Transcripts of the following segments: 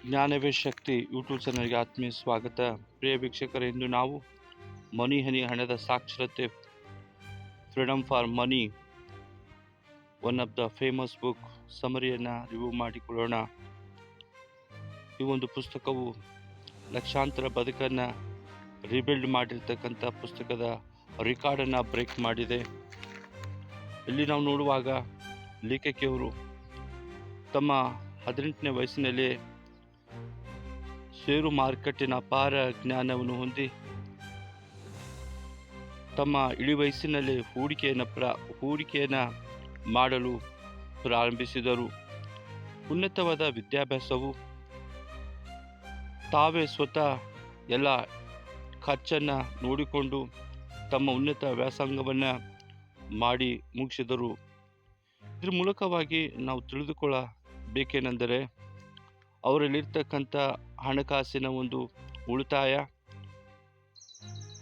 ಜ್ಞಾನವೇ ಶಕ್ತಿ ಯೂಟ್ಯೂಬ್ ಚಾನಲ್ಗೆ ಆತ್ಮೀಯ ಸ್ವಾಗತ. ಪ್ರಿಯ ವೀಕ್ಷಕರೇ, ಇಂದು ನಾವು ಮನಿ ಹನಿ ಹಣದ ಸಾಕ್ಷರತೆ, freedom for money, one of the famous book ಸಮರಿಯನ್ನು ರಿವ್ಯೂ ಮಾಡಿಕೊಳ್ಳೋಣ. ಈ ಒಂದು ಪುಸ್ತಕವು ಲಕ್ಷಾಂತರ ಬದುಕನ್ನು ರಿಬಿಲ್ಡ್ ಮಾಡಿರ್ತಕ್ಕಂಥ ಪುಸ್ತಕದ ರೆಕಾರ್ಡನ್ನು ಬ್ರೇಕ್ ಮಾಡಿದೆ. ಇಲ್ಲಿ ನಾವು ನೋಡುವಾಗ ಲೇಖಕಿಯವರು ತಮ್ಮ 18ನೇ ವಯಸ್ಸಿನಲ್ಲಿ ಷೇರು ಮಾರುಕಟ್ಟಿನ ಅಪಾರ ಜ್ಞಾನವನ್ನು ಹೊಂದಿ ತಮ್ಮ ಇಳಿ ವಯಸ್ಸಿನಲ್ಲಿ ಹೂಡಿಕೆಯನ್ನು ಮಾಡಲು ಪ್ರಾರಂಭಿಸಿದರು. ಉನ್ನತವಾದ ವಿದ್ಯಾಭ್ಯಾಸವು ತಾವೇ ಸ್ವತಃ ಎಲ್ಲ ಖರ್ಚನ್ನು ನೋಡಿಕೊಂಡು ತಮ್ಮ ಉನ್ನತ ವ್ಯಾಸಂಗವನ್ನು ಮಾಡಿ ಮುಗಿಸಿದರು. ಇದ್ರ ಮೂಲಕವಾಗಿ ನಾವು ತಿಳಿದುಕೊಳ್ಳಬೇಕೇನೆಂದರೆ, ಅವರಲ್ಲಿರ್ತಕ್ಕಂಥ ಹಣಕಾಸಿನ ಒಂದು ಉಳಿತಾಯ,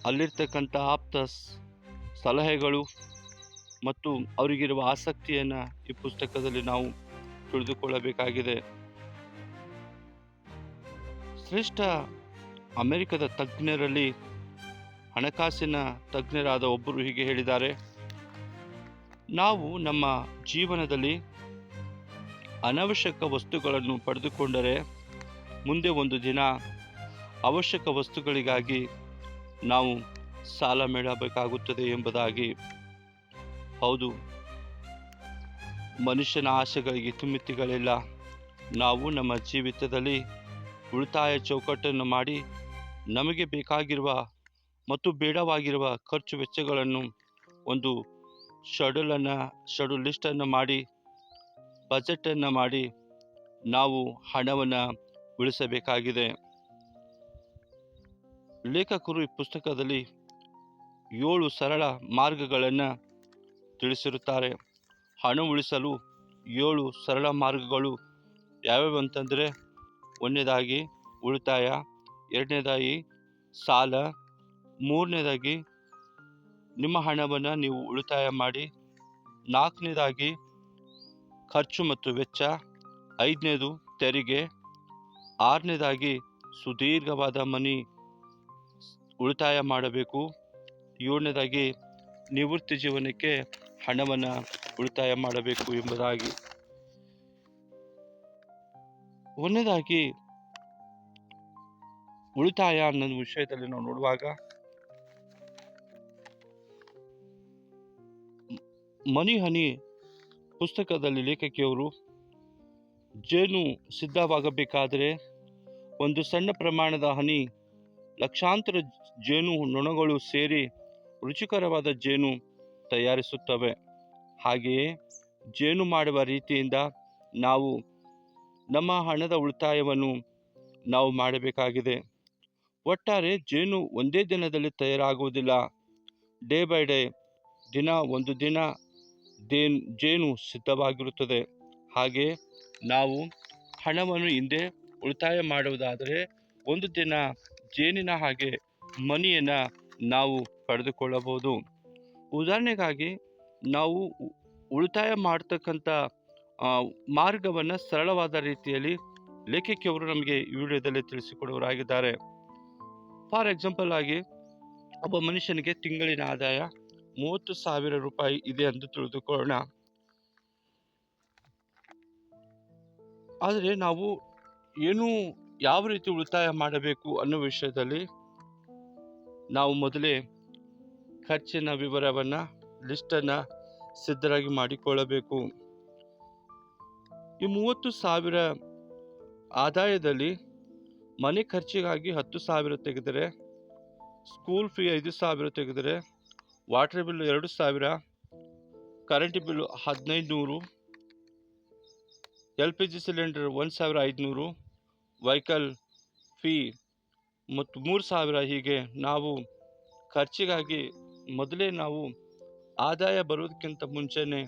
ಅಲ್ಲಿರ್ತಕ್ಕಂಥ ಆಪ್ತ ಸಲಹೆಗಳು ಮತ್ತು ಅವರಿಗಿರುವ ಆಸಕ್ತಿಯನ್ನು ಈ ಪುಸ್ತಕದಲ್ಲಿ ನಾವು ತಿಳಿದುಕೊಳ್ಳಬೇಕಾಗಿದೆ. ಶ್ರೇಷ್ಠ ಅಮೆರಿಕದ ತಜ್ಞರಲ್ಲಿ ಹಣಕಾಸಿನ ತಜ್ಞರಾದ ಒಬ್ಬರು ಹೀಗೆ ಹೇಳಿದ್ದಾರೆ: ನಾವು ನಮ್ಮ ಜೀವನದಲ್ಲಿ ಅನವಶ್ಯಕ ವಸ್ತುಗಳನ್ನು ಪಡೆದುಕೊಂಡರೆ ಮುಂದೆ ಒಂದು ದಿನ ಅವಶ್ಯಕ ವಸ್ತುಗಳಿಗಾಗಿ ನಾವು ಸಾಲ ಮಾಡಬೇಕಾಗುತ್ತದೆ ಎಂಬುದಾಗಿ. ಹೌದು, ಮನುಷ್ಯನ ಆಸೆಗಳಿಗೆ ತುಮಿತಿಗಳಿಲ್ಲ. ನಾವು ನಮ್ಮ ಜೀವಿತದಲ್ಲಿ ಉಳಿತಾಯ ಚೌಕಟ್ಟನ್ನು ಮಾಡಿ ನಮಗೆ ಬೇಕಾಗಿರುವ ಮತ್ತು ಬೇಡವಾಗಿರುವ ಖರ್ಚು ವೆಚ್ಚಗಳನ್ನು ಒಂದು ಶೆಡ್ಯೂಲ್ ಲಿಸ್ಟನ್ನು ಮಾಡಿ, ಬಜೆಟನ್ನು ಮಾಡಿ ನಾವು ಹಣವನ್ನು ಉಳಿಸಬೇಕಾಗಿದೆ. ಲೇಖಕರು ಈ ಪುಸ್ತಕದಲ್ಲಿ 7 ಸರಳ ಮಾರ್ಗಗಳನ್ನು ತಿಳಿಸಿರುತ್ತಾರೆ. ಹಣ ಉಳಿಸಲು 7 ಸರಳ ಮಾರ್ಗಗಳು ಯಾವ್ಯಾವು ಅಂತಂದರೆ, ಒಂದನೇದಾಗಿ ಉಳಿತಾಯ, ಎರಡನೇದಾಗಿ ಸಾಲ, ಮೂರನೇದಾಗಿ ನಿಮ್ಮ ಹಣವನ್ನು ನೀವು ಉಳಿತಾಯ ಮಾಡಿ, ನಾಲ್ಕನೇದಾಗಿ ಖರ್ಚು ಮತ್ತು ವೆಚ್ಚ, ಐದನೇದು ತೆರಿಗೆ, ಆರನೇದಾಗಿ ಸುದೀರ್ಘವಾದ ಮನಿ ಉಳಿತಾಯ ಮಾಡಬೇಕು, ಏಳನೇದಾಗಿ ನಿವೃತ್ತಿ ಜೀವನಕ್ಕೆ ಹಣವನ್ನು ಉಳಿತಾಯ ಮಾಡಬೇಕು ಎಂಬುದಾಗಿ. ಒಂದನೇದಾಗಿ ಉಳಿತಾಯ ಅನ್ನೋ ವಿಷಯದಲ್ಲಿ ನಾವು ನೋಡುವಾಗ, ಮನಿ ಹನಿ ಪುಸ್ತಕದಲ್ಲಿ ಲೇಖಕಿಯವರು ಜೇನು ಸಿದ್ಧವಾಗಬೇಕಾದರೆ ಒಂದು ಸಣ್ಣ ಪ್ರಮಾಣದ ಹನಿ ಲಕ್ಷಾಂತರ ಜೇನು ನೊಣಗಳು ಸೇರಿ ರುಚಿಕರವಾದ ಜೇನು ತಯಾರಿಸುತ್ತವೆ. ಹಾಗೆಯೇ ಜೇನು ಮಾಡುವ ರೀತಿಯಿಂದ ನಾವು ನಮ್ಮ ಹಣದ ಉಳಿತಾಯವನ್ನು ನಾವು ಮಾಡಬೇಕಾಗಿದೆ. ಒಟ್ಟಾರೆ ಜೇನು ಒಂದೇ ದಿನದಲ್ಲಿ ತಯಾರಾಗುವುದಿಲ್ಲ. ಡೇ ಬೈ ಡೇ, ದಿನ ಒಂದು ದಿನ ಜೇನು ಸಿದ್ಧವಾಗಿರುತ್ತದೆ. ಹಾಗೆ ನಾವು ಹಣವನ್ನು ಹಿಂದೆ ಉಳಿತಾಯ ಮಾಡುವುದಾದರೆ ಒಂದು ದಿನ ಜೇನಿನ ಹಾಗೆ ಮನಿಯನ್ನು ನಾವು ಪಡೆದುಕೊಳ್ಳಬಹುದು. ಉದಾಹರಣೆಗಾಗಿ ನಾವು ಉಳಿತಾಯ ಮಾಡ್ತಕ್ಕಂಥ ಮಾರ್ಗವನ್ನು ಸರಳವಾದ ರೀತಿಯಲ್ಲಿ ಲೇಖಕಿಯವರು ನಮಗೆ ಈ ವಿಡಿಯೋದಲ್ಲಿ ತಿಳಿಸಿಕೊಡುವರಾಗಿದ್ದಾರೆ. ಫಾರ್ ಎಕ್ಸಾಂಪಲ್ ಆಗಿ, ಒಬ್ಬ ಮನುಷ್ಯನಿಗೆ ತಿಂಗಳಿನ ಆದಾಯ 30,000 ರೂಪಾಯಿ ಇದೆ ಎಂದು ತಿಳಿದುಕೊಳ್ಳೋಣ. ಆದರೆ ನಾವು ಯಾವ ರೀತಿ ಉಳಿತಾಯ ಮಾಡಬೇಕು ಅನ್ನೋ ವಿಷಯದಲ್ಲಿ ನಾವು ಮೊದಲೇ ಖರ್ಚಿನ ವಿವರವನ್ನು ಲಿಸ್ಟನ್ನು ಸಿದ್ಧರಾಗಿ ಮಾಡಿಕೊಳ್ಳಬೇಕು. ಈ 30,000 ಆದಾಯದಲ್ಲಿ ಮನೆ ಖರ್ಚಿಗಾಗಿ 10,000 ತೆಗೆದರೆ, ಸ್ಕೂಲ್ ಫೀ 5,000 ತೆಗೆದರೆ, water bill 2,000, current bill 1,500, LPG cylinder 1,500, vehicle fee ಮತ್ತು 3,000. ಹೀಗೆ ನಾವು ಖರ್ಚಿಗಾಗಿ ಮೊದಲೇ ನಾವು ಆದಾಯ ಬರೋದಕ್ಕಿಂತ ಮುಂಚೆನೆ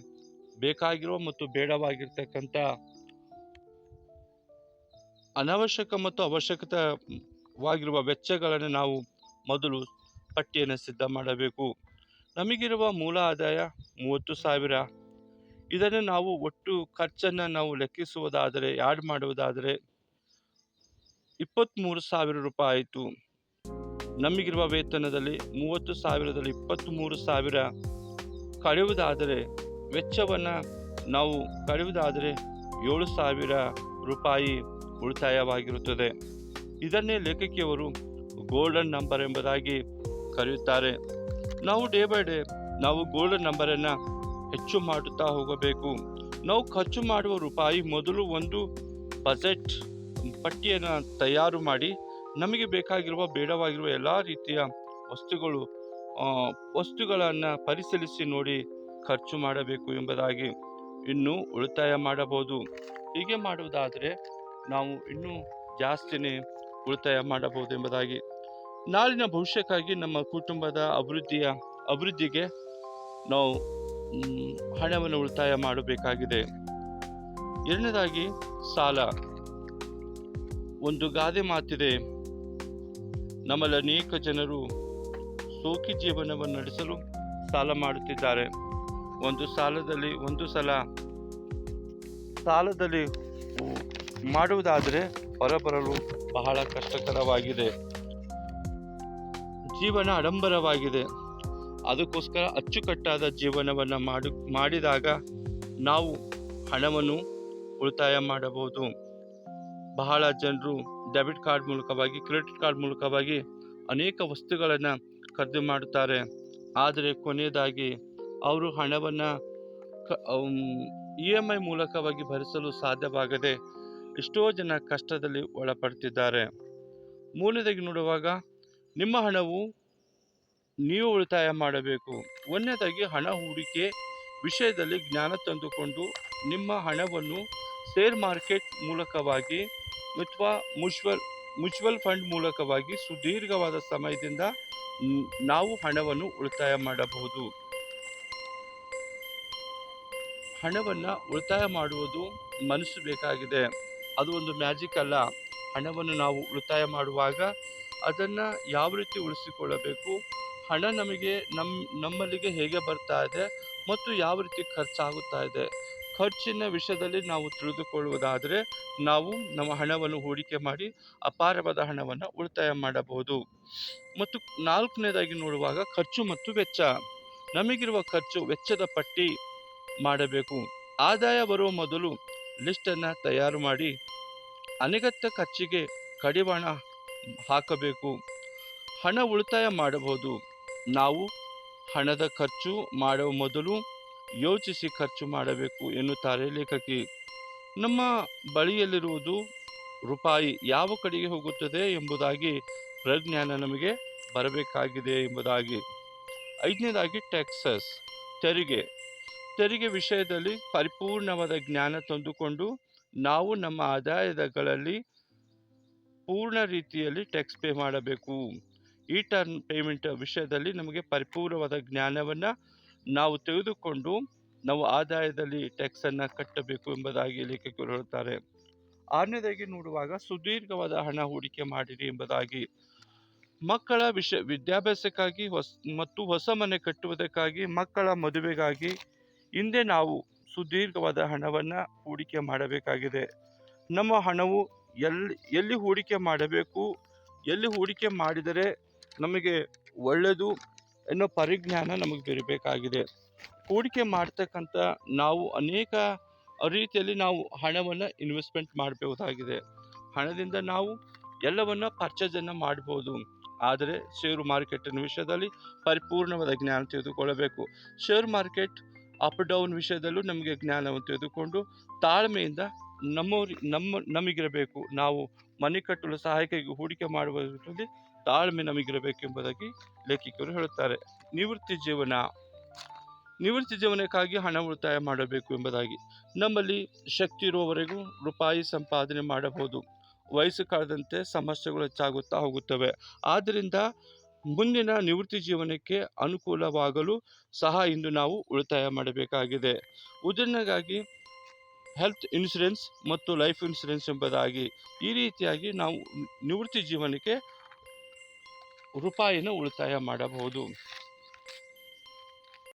ಬೇಕಾಗಿರುವ ಮತ್ತು ಬೇಡವಾಗಿರ್ತಕ್ಕಂಥ ಅನವಶ್ಯಕ ಮತ್ತು ಅವಶ್ಯಕವಾಗಿರುವ ವೆಚ್ಚಗಳನ್ನು ನಾವು ಮೊದಲು ಪಟ್ಟಿಯನ್ನು ಸಿದ್ಧ ಮಾಡಬೇಕು. ನಮಗಿರುವ ಮೂಲ ಆದಾಯ 30,000. ಇದನ್ನು ನಾವು ಒಟ್ಟು ಖರ್ಚನ್ನು ನಾವು ಲೆಕ್ಕಿಸುವುದಾದರೆ, ಆ್ಯಡ್ ಮಾಡುವುದಾದರೆ 23,000 ರೂಪಾಯಿ ಆಯಿತು. ನಮಗಿರುವ ವೇತನದಲ್ಲಿ 30,000ದಲ್ಲಿ 23,000 ಕಳೆಯುವುದಾದರೆ, ವೆಚ್ಚವನ್ನು ನಾವು ಕಳೆಯುವುದಾದರೆ 7,000 ರೂಪಾಯಿ ಉಳಿತಾಯವಾಗಿರುತ್ತದೆ. ಇದನ್ನೇ ಲೇಖಕಿಯವರು ಗೋಲ್ಡನ್ ನಂಬರ್ ಎಂಬುದಾಗಿ ಕರೆಯುತ್ತಾರೆ. ನಾವು ಡೇ ಬೈ ಡೇ ನಾವು ಗೋಲ್ಡನ್ ನಂಬರನ್ನು ಹೆಚ್ಚು ಮಾಡುತ್ತಾ ಹೋಗಬೇಕು. ನಾವು ಖರ್ಚು ಮಾಡುವ ರೂಪಾಯಿ ಮೊದಲು ಒಂದು ಬಜೆಟ್ ಪಟ್ಟಿಯನ್ನು ತಯಾರು ಮಾಡಿ, ನಮಗೆ ಬೇಕಾಗಿರುವ ಬೇಡವಾಗಿರುವ ಎಲ್ಲ ರೀತಿಯ ವಸ್ತುಗಳನ್ನು ಪರಿಶೀಲಿಸಿ ನೋಡಿ ಖರ್ಚು ಮಾಡಬೇಕು ಎಂಬುದಾಗಿ. ಇನ್ನೂ ಉಳಿತಾಯ ಮಾಡಬಹುದು. ಹೀಗೆ ಮಾಡುವುದಾದರೆ ನಾವು ಇನ್ನೂ ಜಾಸ್ತಿನೇ ಉಳಿತಾಯ ಮಾಡಬಹುದು ಎಂಬುದಾಗಿ. ನಾಳಿನ ಭವಿಷ್ಯಕ್ಕಾಗಿ ನಮ್ಮ ಕುಟುಂಬದ ಅಭಿವೃದ್ಧಿಗೆ ನಾವು ಹಣವನ್ನು ಉಳಿತಾಯ ಮಾಡಬೇಕಾಗಿದೆ. ಎರಡನೇದಾಗಿ ಸಾಲ. ಒಂದು ಗಾದೆ ಮಾತಿದೆ, ನಮ್ಮಲ್ಲಿ ಅನೇಕ ಜನರು ಸೋಕಿ ಜೀವನವನ್ನು ನಡೆಸಲು ಸಾಲ ಮಾಡುತ್ತಿದ್ದಾರೆ. ಒಂದು ಸಲ ಸಾಲದಲ್ಲಿ ಮಾಡುವುದಾದರೆ ಹೊರಬರಲು ಬಹಳ ಕಷ್ಟಕರವಾಗಿದೆ. ಜೀವನ ಆಡಂಬರವಾಗಿದೆ. ಅದಕ್ಕೋಸ್ಕರ ಅಚ್ಚುಕಟ್ಟಾದ ಜೀವನವನ್ನು ಮಾಡಿದಾಗ ನಾವು ಹಣವನ್ನು ಉಳಿತಾಯ ಮಾಡಬಹುದು. ಬಹಳ ಜನರು ಡೆಬಿಟ್ ಕಾರ್ಡ್ ಮೂಲಕವಾಗಿ, ಕ್ರೆಡಿಟ್ ಕಾರ್ಡ್ ಮೂಲಕವಾಗಿ ಅನೇಕ ವಸ್ತುಗಳನ್ನು ಖರೀದಿ ಮಾಡುತ್ತಾರೆ. ಆದರೆ ಕೊನೆಯದಾಗಿ ಅವರು ಹಣವನ್ನು EMI ಮೂಲಕವಾಗಿ ಭರಿಸಲು ಸಾಧ್ಯವಾಗದೆ ಎಷ್ಟೋ ಜನ ಕಷ್ಟದಲ್ಲಿ ಒಳಪಡ್ತಿದ್ದಾರೆ. ಮೂಲದಾಗಿ ನೋಡುವಾಗ ನಿಮ್ಮ ಹಣವು ನೀವು ಉಳಿತಾಯ ಮಾಡಬೇಕು. ಒಂದನೇದಾಗಿ ಹಣ ಹೂಡಿಕೆ ವಿಷಯದಲ್ಲಿ ಜ್ಞಾನ ತಂದುಕೊಂಡು ನಿಮ್ಮ ಹಣವನ್ನು ಶೇರ್ ಮಾರ್ಕೆಟ್ ಮೂಲಕವಾಗಿ ಅಥವಾ ಮ್ಯೂಚುವಲ್ ಫಂಡ್ ಮೂಲಕವಾಗಿ ಸುದೀರ್ಘವಾದ ಸಮಯದಿಂದ ನಾವು ಹಣವನ್ನು ಉಳಿತಾಯ ಮಾಡಬಹುದು. ಹಣವನ್ನು ಉಳಿತಾಯ ಮಾಡುವುದು ಮನಸ್ಸು ಬೇಕಾಗಿದೆ. ಅದು ಒಂದು ಮ್ಯಾಜಿಕ್ ಅಲ್ಲ. ಹಣವನ್ನು ನಾವು ಉಳಿತಾಯ ಮಾಡುವಾಗ ಅದನ್ನು ಯಾವ ರೀತಿ ಉಳಿಸಿಕೊಳ್ಳಬೇಕು, ಹಣ ನಮಗೆ ನಮ್ಮಲ್ಲಿಗೆ ಹೇಗೆ ಬರ್ತಾ ಇದೆ ಮತ್ತು ಯಾವ ರೀತಿ ಖರ್ಚಾಗುತ್ತಾ ಇದೆ, ಖರ್ಚಿನ ವಿಷಯದಲ್ಲಿ ನಾವು ತಿಳಿದುಕೊಳ್ಳುವುದಾದರೆ ನಾವು ನಮ್ಮ ಹಣವನ್ನು ಹೂಡಿಕೆ ಮಾಡಿ ಅಪಾರವಾದ ಹಣವನ್ನು ಉಳಿತಾಯ ಮಾಡಬಹುದು. ಮತ್ತು ನಾಲ್ಕನೇದಾಗಿ ನೋಡುವಾಗ ಖರ್ಚು ಮತ್ತು ವೆಚ್ಚ. ನಮಗಿರುವ ಖರ್ಚು ವೆಚ್ಚದ ಪಟ್ಟಿ ಮಾಡಬೇಕು. ಆದಾಯ ಬರುವ ಮೊದಲು ಲಿಸ್ಟನ್ನು ತಯಾರು ಮಾಡಿ ಅನಗತ್ಯ ಖರ್ಚಿಗೆ ಕಡಿವಾಣ ಹಾಕಬೇಕು. ಹಣ ಉಳಿತಾಯ ಮಾಡಬಹುದು. ನಾವು ಹಣದ ಖರ್ಚು ಮಾಡುವ ಮೊದಲು ಯೋಚಿಸಿ ಖರ್ಚು ಮಾಡಬೇಕು ಎನ್ನುತ್ತಾರೆ ಲೇಖಕಿ. ನಮ್ಮ ಬಳಿಯಲ್ಲಿರುವುದು ರೂಪಾಯಿ ಯಾವ ಕಡೆಗೆ ಹೋಗುತ್ತದೆ ಎಂಬುದಾಗಿ ಪ್ರಜ್ಞಾನ ನಮಗೆ ಬರಬೇಕಾಗಿದೆ ಎಂಬುದಾಗಿ. ಐದನೇದಾಗಿ ಟ್ಯಾಕ್ಸಸ್, ತೆರಿಗೆ ವಿಷಯದಲ್ಲಿ ಪರಿಪೂರ್ಣವಾದ ಜ್ಞಾನ ತಂದುಕೊಂಡು ನಾವು ನಮ್ಮ ಆದಾಯಗಳಲ್ಲಿ ಪೂರ್ಣ ರೀತಿಯಲ್ಲಿ ಟ್ಯಾಕ್ಸ್ ಪೇ ಮಾಡಬೇಕು. ಈ ಟರ್ನ್ ಪೇಮೆಂಟ್ ವಿಷಯದಲ್ಲಿ ನಮಗೆ ಪರಿಪೂರ್ಣವಾದ ಜ್ಞಾನವನ್ನು ನಾವು ತೆಗೆದುಕೊಂಡು ನಾವು ಆದಾಯದಲ್ಲಿ ಟ್ಯಾಕ್ಸನ್ನು ಕಟ್ಟಬೇಕು ಎಂಬುದಾಗಿ ಲೇಖಕರು ಹೇಳುತ್ತಾರೆ. ಆರನೇದಾಗಿ ನೋಡುವಾಗ ಸುದೀರ್ಘವಾದ ಹಣ ಹೂಡಿಕೆ ಮಾಡಿರಿ ಎಂಬುದಾಗಿ. ಮಕ್ಕಳ ವಿದ್ಯಾಭ್ಯಾಸಕ್ಕಾಗಿ ಮತ್ತು ಹೊಸ ಮನೆ ಕಟ್ಟುವುದಕ್ಕಾಗಿ, ಮಕ್ಕಳ ಮದುವೆಗಾಗಿ ಹಿಂದೆ ನಾವು ಸುದೀರ್ಘವಾದ ಹಣವನ್ನು ಹೂಡಿಕೆ ಮಾಡಬೇಕಾಗಿದೆ. ನಮ್ಮ ಹಣವು ಎಲ್ಲಿ ಹೂಡಿಕೆ ಮಾಡಬೇಕು, ಎಲ್ಲಿ ಹೂಡಿಕೆ ಮಾಡಿದರೆ ನಮಗೆ ಒಳ್ಳೆಯದು ಎನ್ನೋ ಪರಿಜ್ಞಾನ ನಮಗೆ ಬರಬೇಕಾಗಿದೆ. ಹೂಡಿಕೆ ಮಾಡ್ತಕ್ಕಂಥ ನಾವು ಅನೇಕ ರೀತಿಯಲ್ಲಿ ನಾವು ಹಣವನ್ನು ಇನ್ವೆಸ್ಟ್ಮೆಂಟ್ ಮಾಡಬಹುದಾಗಿದೆ. ಹಣದಿಂದ ನಾವು ಎಲ್ಲವನ್ನು ಪರ್ಚೇಸನ್ನು ಮಾಡ್ಬೋದು. ಆದರೆ ಷೇರು ಮಾರ್ಕೆಟಿನ ವಿಷಯದಲ್ಲಿ ಪರಿಪೂರ್ಣವಾದ ಜ್ಞಾನ ತೆಗೆದುಕೊಳ್ಳಬೇಕು. ಶೇರ್ ಮಾರ್ಕೆಟ್ ಅಪ್ ಡೌನ್ ವಿಷಯದಲ್ಲೂ ನಮಗೆ ಜ್ಞಾನವನ್ನು ತೆಗೆದುಕೊಂಡು ತಾಳ್ಮೆಯಿಂದ ನಮಗಿರಬೇಕು. ನಾವು ಮನೆ ಕಟ್ಟಲು ಸಹಾಯಕವಾಗಿ ಹೂಡಿಕೆ ಮಾಡುವುದರಲ್ಲಿ ತಾಳ್ಮೆ ನಮಗಿರಬೇಕು ಎಂಬುದಾಗಿ ಲೇಖಕರು ಹೇಳುತ್ತಾರೆ. ನಿವೃತ್ತಿ ಜೀವನಕ್ಕಾಗಿ ಹಣ ಉಳಿತಾಯ ಮಾಡಬೇಕು ಎಂಬುದಾಗಿ. ನಮ್ಮಲ್ಲಿ ಶಕ್ತಿ ಇರುವವರೆಗೂ ರೂಪಾಯಿ ಸಂಪಾದನೆ ಮಾಡಬಹುದು. ವಯಸ್ಸು ಕಳೆದಂತೆ ಸಮಸ್ಯೆಗಳು ಹೆಚ್ಚಾಗುತ್ತಾ ಹೋಗುತ್ತವೆ. ಆದ್ದರಿಂದ ಮುಂದಿನ ನಿವೃತ್ತಿ ಜೀವನಕ್ಕೆ ಅನುಕೂಲವಾಗಲು ಸಹ ಇಂದು ನಾವು ಉಳಿತಾಯ ಮಾಡಬೇಕಾಗಿದೆ. ಉದಾಹರಣೆಗಾಗಿ ಹೆಲ್ತ್ ಇನ್ಶೂರೆನ್ಸ್ ಮತ್ತು ಲೈಫ್ ಇನ್ಶೂರೆನ್ಸ್ ಎಂಬುದಾಗಿ ಈ ರೀತಿಯಾಗಿ ನಾವು ನಿವೃತ್ತಿ ಜೀವನಕ್ಕೆ ರೂಪಾಯಿನ ಉಳಿತಾಯ ಮಾಡಬಹುದು.